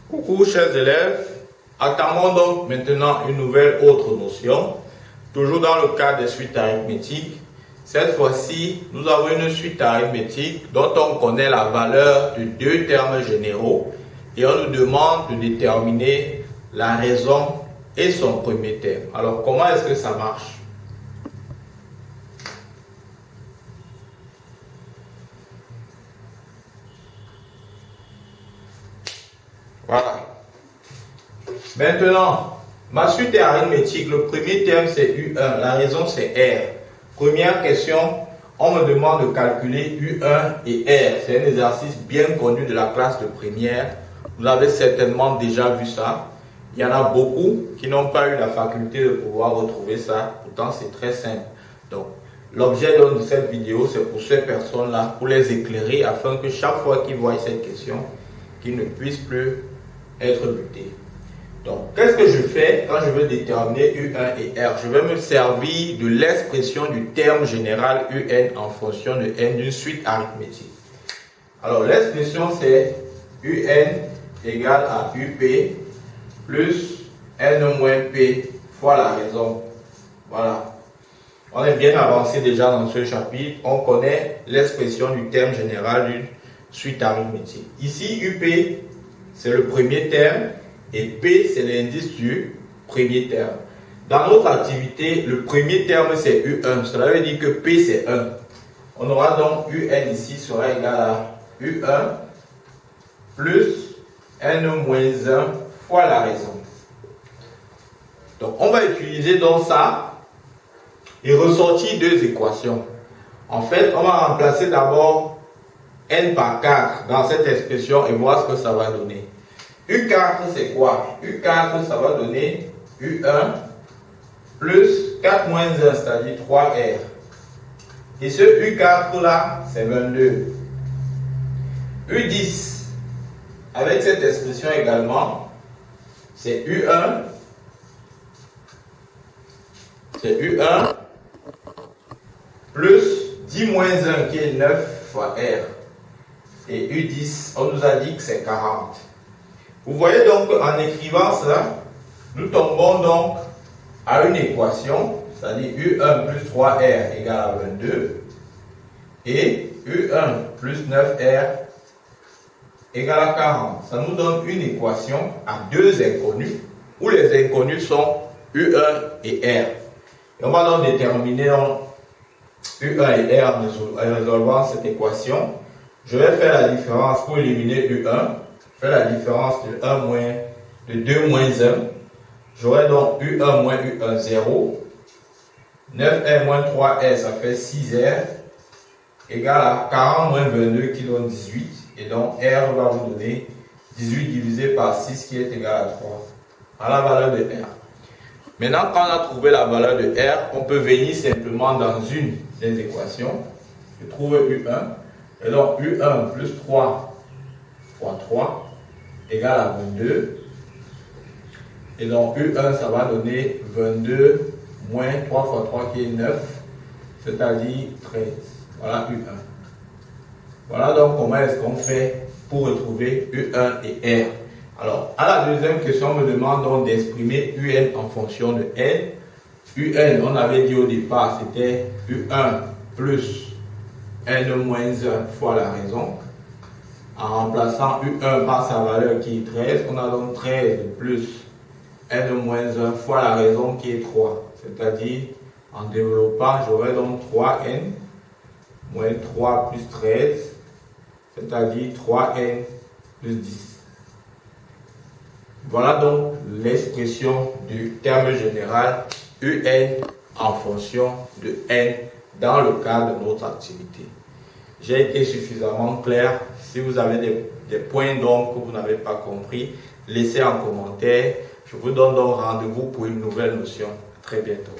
Coucou chers élèves, entamons donc maintenant une nouvelle autre notion, toujours dans le cadre des suites arithmétiques. Cette fois-ci, nous avons une suite arithmétique dont on connaît la valeur de deux termes généraux et on nous demande de déterminer la raison et son premier terme. Alors comment est-ce que ça marche? Voilà. Maintenant, ma suite est arithmétique. Le premier terme c'est U1, la raison c'est R. Première question, on me demande de calculer U1 et R. C'est un exercice bien connu de la classe de première. Vous avez certainement déjà vu ça. Il y en a beaucoup qui n'ont pas eu la faculté de pouvoir retrouver ça. Pourtant, c'est très simple. Donc, l'objet de cette vidéo, c'est pour ces personnes-là, pour les éclairer, afin que chaque fois qu'ils voient cette question, qu'ils ne puissent plus être butés. Donc, qu'est-ce que je fais quand je veux déterminer U1 et R? Je vais me servir de l'expression du terme général UN en fonction de N d'une suite arithmétique. Alors, l'expression c'est UN égale à UP plus N moins P fois la raison. Voilà. On est bien avancé déjà dans ce chapitre. On connaît l'expression du terme général d'une suite arithmétique. Ici, UP, c'est le premier terme et P, c'est l'indice du premier terme. Dans notre activité, le premier terme, c'est U1. Cela veut dire que P, c'est 1. On aura donc UN ici sera égal à U1 plus N moins 1 fois la raison. Donc, on va utiliser donc ça et ressortir deux équations. En fait, on va remplacer d'abord N par 4 dans cette expression et voir ce que ça va donner. U4, c'est quoi? U4, ça va donner U1 plus 4 moins 1, c'est-à-dire 3R. Et ce U4 là, c'est 22. U10, avec cette expression également, c'est U1. C'est U1 plus 10 moins 1 qui est 9 fois R. Et U10, on nous a dit que c'est 40. Vous voyez donc en écrivant ça, nous tombons donc à une équation, c'est-à-dire U1 plus 3R égale à 22 et U1 plus 9R égale à 40. Ça nous donne une équation à deux inconnus, où les inconnus sont U1 et R. Et on va donc déterminer U1 et R en résolvant cette équation. Je vais faire la différence pour éliminer U1. Je fais la différence de 2 moins 1. J'aurai donc U1 moins U1, 0. 9R moins 3R, ça fait 6R. Égal à 40 moins 22 qui donne 18. Et donc R va vous donner 18 divisé par 6 qui est égal à 3. À la valeur de R. Maintenant, quand on a trouvé la valeur de R, on peut venir simplement dans une des équations. Je trouve U1. Et donc U1 plus 3 fois 3 égale à 22. Et donc U1, ça va donner 22 moins 3 fois 3 qui est 9, c'est-à-dire 13. Voilà U1. Voilà donc comment est-ce qu'on fait pour retrouver U1 et R. Alors, à la deuxième question, on me demande donc d'exprimer UN en fonction de N. UN, on avait dit au départ, c'était U1 plus N moins 1 fois la raison. En remplaçant U1 par sa valeur qui est 13, on a donc 13 plus N moins 1 fois la raison qui est 3. C'est-à-dire, en développant, j'aurai donc 3N moins 3 plus 13, c'est-à-dire 3N plus 10. Voilà donc l'expression du terme général UN en fonction de N dans le cadre de notre activité. J'ai été suffisamment clair. Si vous avez des points donc que vous n'avez pas compris, laissez en commentaire. Je vous donne donc rendez-vous pour une nouvelle notion. À très bientôt.